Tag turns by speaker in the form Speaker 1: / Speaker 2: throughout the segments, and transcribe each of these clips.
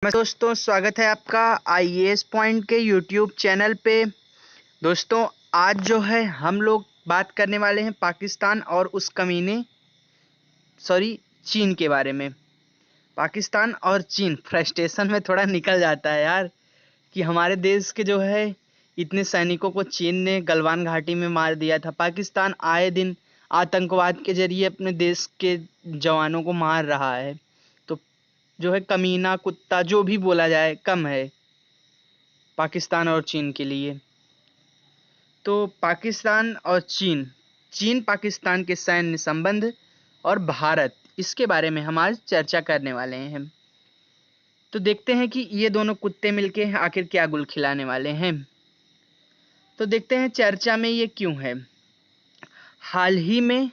Speaker 1: दोस्तों, स्वागत है आपका आईएएस पॉइंट के यूट्यूब चैनल पे। दोस्तों, आज जो है हम लोग बात करने वाले हैं पाकिस्तान और उस कमीने चीन के बारे में। पाकिस्तान और चीन, फ्रस्ट्रेशन में थोड़ा निकल जाता है यार कि हमारे देश के जो है इतने सैनिकों को चीन ने गलवान घाटी में मार दिया था। पाकिस्तान आए दिन आतंकवाद के जरिए अपने देश के जवानों को मार रहा है, तो जो है कमीना कुत्ता जो भी बोला जाए कम है पाकिस्तान और चीन के लिए। तो पाकिस्तान और चीन, चीन पाकिस्तान के सैन्य संबंध और भारत, इसके बारे में हम आज चर्चा करने वाले हैं। तो देखते हैं कि ये दोनों कुत्ते मिलके आखिर क्या गुल खिलाने वाले हैं। तो देखते हैं चर्चा में ये क्यों है। हाल ही में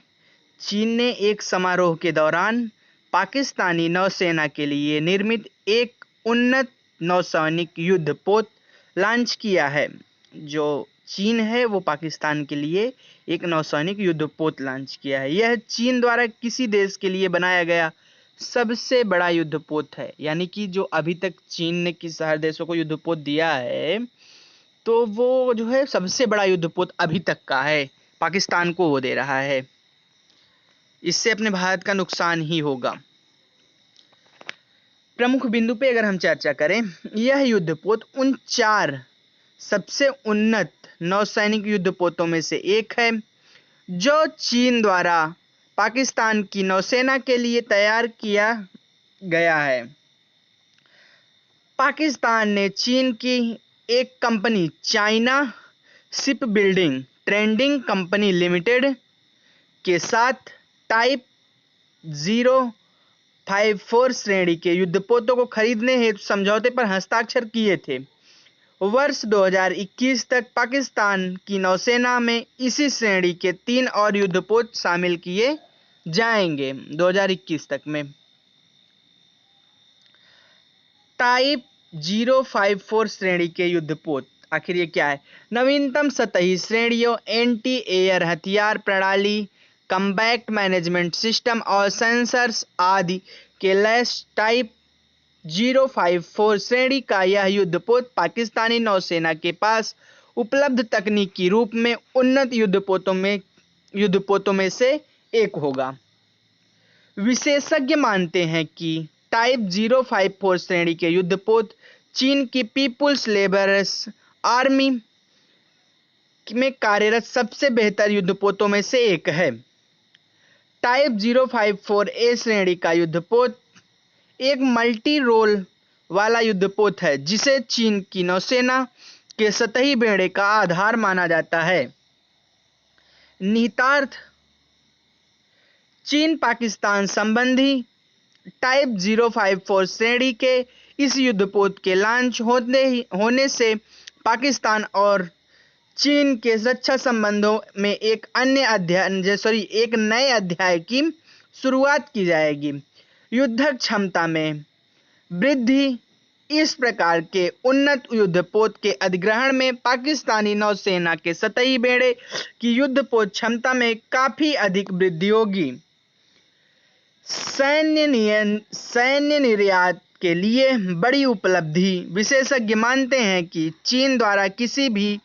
Speaker 1: चीन ने एक समारोह के दौरान पाकिस्तानी नौसेना के लिए निर्मित एक उन्नत नौसैनिक युद्धपोत लॉन्च किया है। जो चीन है वो पाकिस्तान के लिए एक नौसैनिक युद्धपोत लॉन्च किया है। यह चीन द्वारा किसी देश के लिए बनाया गया सबसे बड़ा युद्धपोत है। यानी कि जो अभी तक चीन ने किस हर देशों को युद्धपोत दिया है, तो वो जो है सबसे बड़ा युद्धपोत अभी तक का है, पाकिस्तान को वो दे रहा है। इससे अपने भारत का नुकसान ही होगा। प्रमुख बिंदु पे अगर हम चर्चा करें, यह युद्धपोत उन 4 सबसे उन्नत नौसैनिक युद्धपोतों में से एक है जो चीन द्वारा पाकिस्तान की नौसेना के लिए तैयार किया गया है। पाकिस्तान ने चीन की एक company China ship building trading company limited के साथ टाइप 054 श्रेणी के युद्धपोतों को खरीदने हेतु समझौते पर हस्ताक्षर किए थे। वर्ष 2021 तक पाकिस्तान की नौसेना में इसी श्रेणी के 3 और युद्धपोत शामिल किए जाएंगे 2021 तक में। टाइप 054 श्रेणी के युद्धपोत आखिर ये क्या है? नवीनतम सतही श्रेणियों, एंटी एयर हथियार प्रणाली, कम्बैट मैनेजमेंट सिस्टम और सेंसर्स आदि के लैस टाइप 054 श्रेणी का यह युद्धपोत पाकिस्तानी नौसेना के पास उपलब्ध तकनीकी रूप में उन्नत युद्धपोतों में से एक होगा। विशेषज्ञ मानते हैं कि टाइप 054 श्रेणी के युद्धपोत चीन की पीपुल्स लिबरेशन आर्मी में कार्यरत सबसे बेहतर युद्धपोतों में से एक है। टाइप 054A श्रेणी का युद्धपोत एक मल्टी रोल वाला युद्धपोत है जिसे चीन की नौसेना के सतही बेड़े का आधार माना जाता है। निहितार्थ: चीन पाकिस्तान संबंधी टाइप 054 श्रेणी के इस युद्धपोत के लॉन्च होने से पाकिस्तान और चीन के रक्षा संबंधों में एक नए अध्याय की शुरुआत की जाएगी। युद्धक क्षमता में वृद्धि: इस प्रकार के उन्नत युद्धपोत के अधिग्रहण में पाकिस्तानी नौसेना के सतही बेड़े की युद्धपोत क्षमता में काफी अधिक वृद्धि होगी। सैन्य निर्यात के लिए बड़ी उपलब्धि: विशेषज्ञ मानते हैं कि चीन द्वारा किसी भी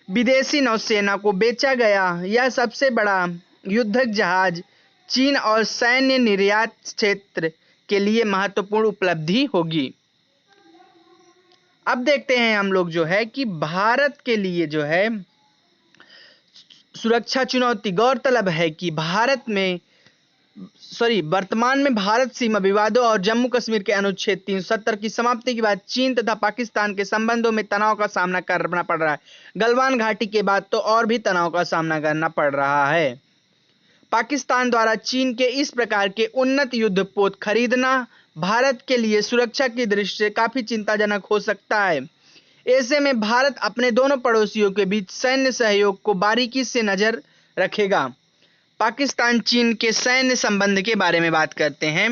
Speaker 1: विदेशी नौसेना को बेचा गया यह सबसे बड़ा युद्धक जहाज चीन और सैन्य निर्यात क्षेत्र के लिए महत्वपूर्ण उपलब्धि होगी। अब देखते हैं हम लोग जो है कि भारत के लिए जो है सुरक्षा चुनौती। गौरतलब है कि वर्तमान में भारत सीमा विवादों और जम्मू कश्मीर के अनुच्छेद 370 की समाप्ति के बाद चीन तथा पाकिस्तान के संबंधों में तनाव का सामना करना पड़ रहा है। गलवान घाटी के बाद तो और भी तनाव का सामना करना पड़ रहा है। पाकिस्तान द्वारा चीन के इस प्रकार के उन्नत युद्धपोत खरीदना भारत के लिए सुरक्षा की दृष्टि से काफी चिंताजनक हो सकता है। ऐसे में भारत अपने दोनों पड़ोसियों के बीच सैन्य सहयोग को बारीकी से नजर रखेगा। पाकिस्तान चीन के सैन्य संबंध के बारे में बात करते हैं।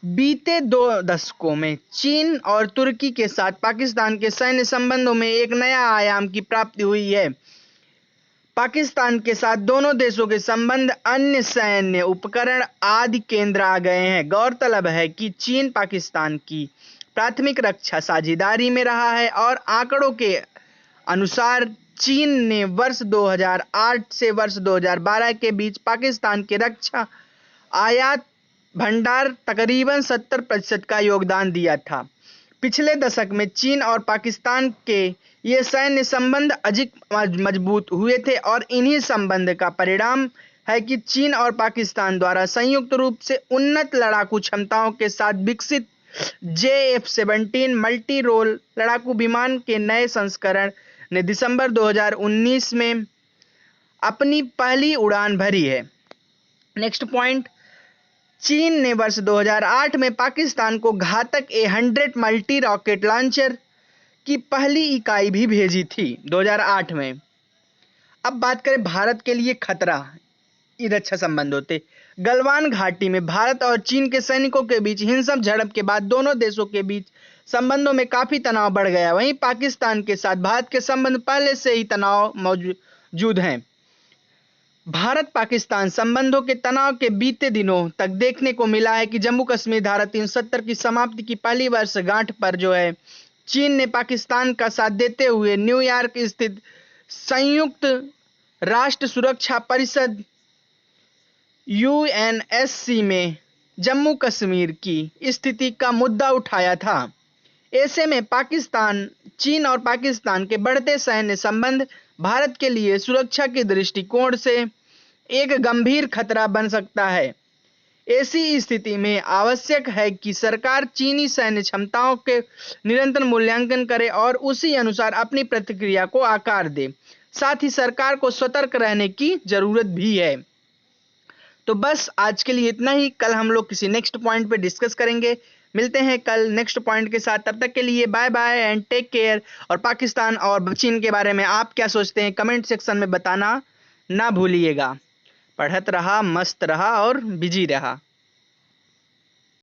Speaker 1: बीते 2 दशकों में चीन और तुर्की के साथ पाकिस्तान के सैन्य संबंधों में एक नया आयाम की प्राप्ति हुई है। पाकिस्तान के साथ दोनों देशों के संबंध अन्य सैन्य उपकरण आदि केंद्र आ गए हैं। गौरतलब है कि चीन पाकिस्तान की प्राथमिक रक्षा साझेदारी में रहा है और आंकड़ों के अनुसार चीन ने वर्ष 2008 से वर्ष 2012 के बीच पाकिस्तान के रक्षा आयात भंडार तकरीबन 70% का योगदान दिया था। पिछले दशक में चीन और पाकिस्तान के ये सैन्य संबंध अधिक मजबूत हुए थे और इन्हीं संबंध का परिणाम है कि चीन और पाकिस्तान द्वारा संयुक्त रूप से उन्नत लड़ाकू क्षमताओं के साथ विकसित JF-17 मल्टी रोल लड़ाकू विमान के नए संस्करण ने दिसंबर 2019 में अपनी पहली उड़ान भरी है। नेक्स्ट पॉइंट, चीन ने वर्ष 2008 में पाकिस्तान को घातक A-100 मल्टी रॉकेट लॉन्चर की पहली इकाई भी भेजी थी 2008 में। अब बात करें भारत के लिए खतरा ये रक्षा संबंध होते। गलवान घाटी में भारत और चीन के सैनिकों के बीच हिंसक झड़प के बाद दोनों देशों के बीच संबंधों में काफी तनाव बढ़ गया। वहीं पाकिस्तान के साथ भारत के संबंध पहले से ही तनाव मौजूद हैं। भारत पाकिस्तान संबंधों के तनाव के बीते दिनों तक देखने को मिला है कि जम्मू कश्मीर धारा 370 की समाप्ति की पहली वर्षगांठ पर चीन ने पाकिस्तान का साथ देते हुए न्यूयॉर्क स्थित संयुक्त राष्ट्र सुरक्षा परिषद UNSC में जम्मू कश्मीर की स्थिति का मुद्दा उठाया था। ऐसे में चीन और पाकिस्तान के बढ़ते सैन्य संबंध भारत के लिए सुरक्षा के दृष्टिकोण से एक गंभीर खतरा बन सकता है। ऐसी स्थिति में आवश्यक है कि सरकार चीनी सैन्य क्षमताओं के निरंतर मूल्यांकन करे और उसी अनुसार अपनी प्रतिक्रिया को आकार दे। साथ ही सरकार को सतर्क रहने की जरूरत भी है। तो बस आज के लिए इतना ही। कल हम लोग किसी नेक्स्ट पॉइंट पे डिस्कस करेंगे। मिलते हैं कल नेक्स्ट पॉइंट के साथ। तब तक के लिए bye bye and take care. और पाकिस्तान और चीन के बारे में आप क्या सोचते हैं कमेंट सेक्शन में बताना ना भूलिएगा। पढ़त रहा, मस्त रहा और बिजी रहा।